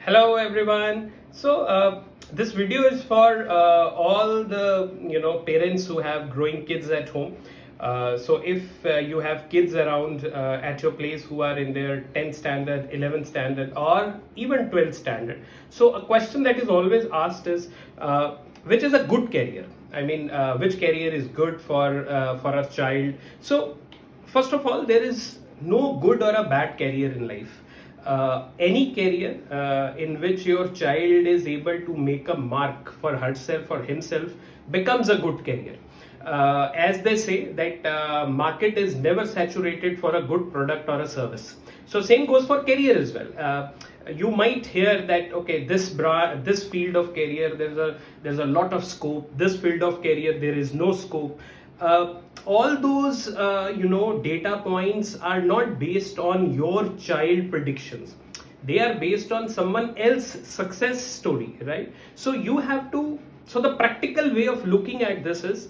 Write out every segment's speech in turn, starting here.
Hello everyone. This video is for all the parents who have growing kids at home. If you have kids around at your place who are in their 10th standard, 11th standard, or even 12th standard, so a question that is always asked is which is a good career? Which career is good for a child? So first of all, there is no good or a bad career in life. Any career in which your child is able to make a mark for herself or himself becomes a good career. As they say that market is never saturated for a good product or a service. So same goes for career as well. You might hear that okay, this field of career there's a lot of scope. This field of career there is no scope. All those data points are not based on your child predictions. They are based on someone else's success story, right? So the practical way of looking at this is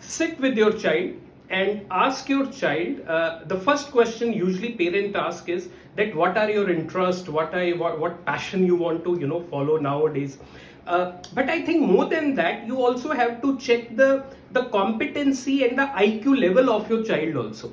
sit with your child and ask your child. The first question usually parent ask is that what are your interests, what passion you want to follow nowadays. But I think more than that, you also have to check the competency and the IQ level of your child also.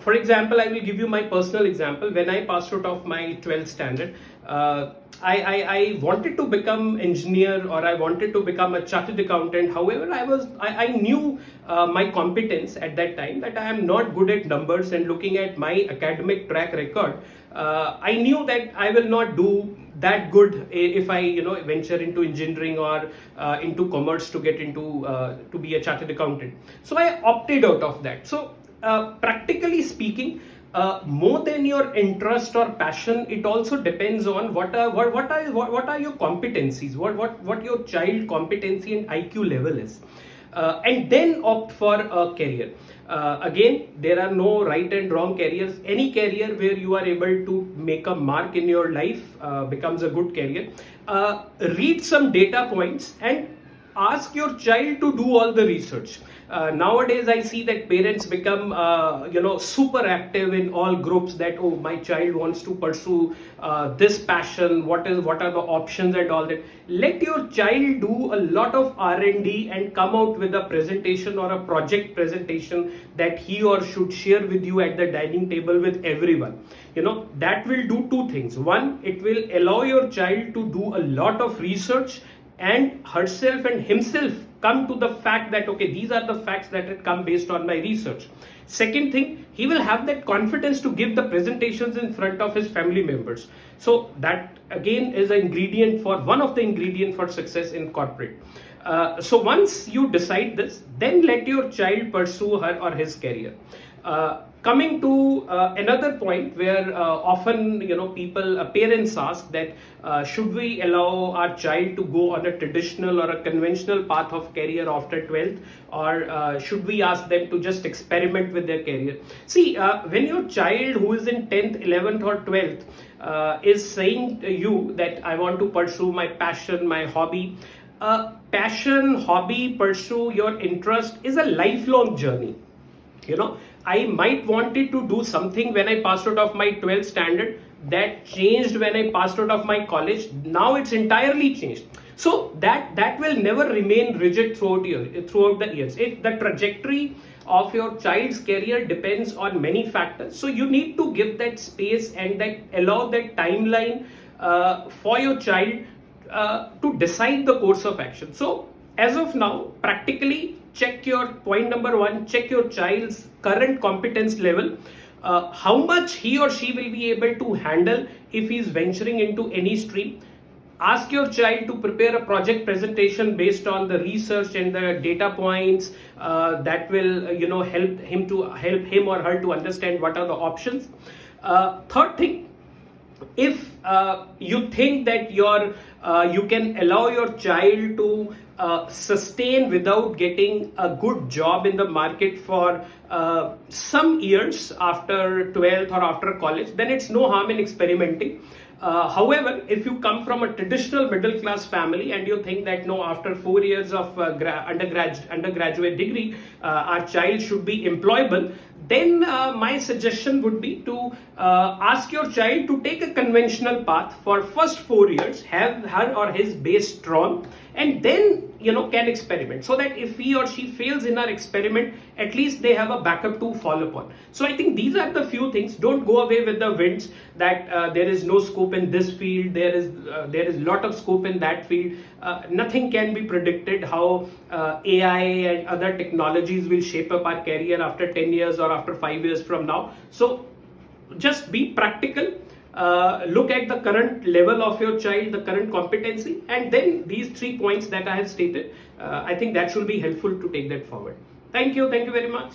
For example, I will give you my personal example. When I passed out of my 12th standard, I wanted to become engineer, or I wanted to become a chartered accountant. However, I knew my competence at that time, that I am not good at numbers, and looking at my academic track record, I knew that I will not do that good if I venture into engineering or into commerce to get into to be a chartered accountant. So I opted out of that. So practically speaking, more than your interest or passion, it also depends on what are your competencies, what your child competency and IQ level is, and then opt for a career. Again, there are no right and wrong careers. Any career where you are able to make a mark in your life becomes a good career. Read some data points and ask your child to do all the research. Nowadays I see that parents become super active in all groups, that oh, my child wants to pursue this passion, what are the options and all that. Let your child do a lot of R&D and come out with a presentation or a project presentation that he or should share with you at the dining table with everyone. That will do two things. One, it will allow your child to do a lot of research and herself and himself come to the fact that okay, these are the facts that had come based on my research. Second thing, he will have that confidence to give the presentations in front of his family members. So that again is an ingredient for one of the ingredient for success in corporate. So once you decide this, then let your child pursue her or his career. Coming to another point where often parents ask that should we allow our child to go on a traditional or a conventional path of career after 12th, or should we ask them to just experiment with their career? See, when your child who is in 10th, 11th or 12th is saying to you that I want to pursue my passion, my hobby, passion, hobby, pursue your interest is a lifelong journey. I might wanted to do something when I passed out of my 12th standard. That changed when I passed out of my college. Now it's entirely changed. So that will never remain rigid throughout the years. The trajectory of your child's career depends on many factors. So you need to give that space and that allow that timeline for your child to decide the course of action. So as of now, practically check your point number one, check your child's current competence level, how much he or she will be able to handle if he is venturing into any stream. Ask your child to prepare a project presentation based on the research and the data points that will help him or her to understand what are the options. Third thing, if you think that you can allow your child to sustain without getting a good job in the market for some years after 12th or after college, then it's no harm in experimenting. However, if you come from a traditional middle class family and you think that no, after 4 years of undergraduate degree, our child should be employable, then my suggestion would be to ask your child to take a conventional path for first 4 years, have her or his base strong, and then can experiment, so that if he or she fails in our experiment, at least they have a backup to fall upon. So I think these are the few things. Don't go away with the winds that there is no scope in this field, there is lot of scope in that field. Nothing can be predicted how AI and other technologies will shape up our career after 10 years or after 5 years from now. So just be practical. Look at the current level of your child, the current competency, and then these 3 points that I have stated, I think that should be helpful to take that forward. Thank you very much.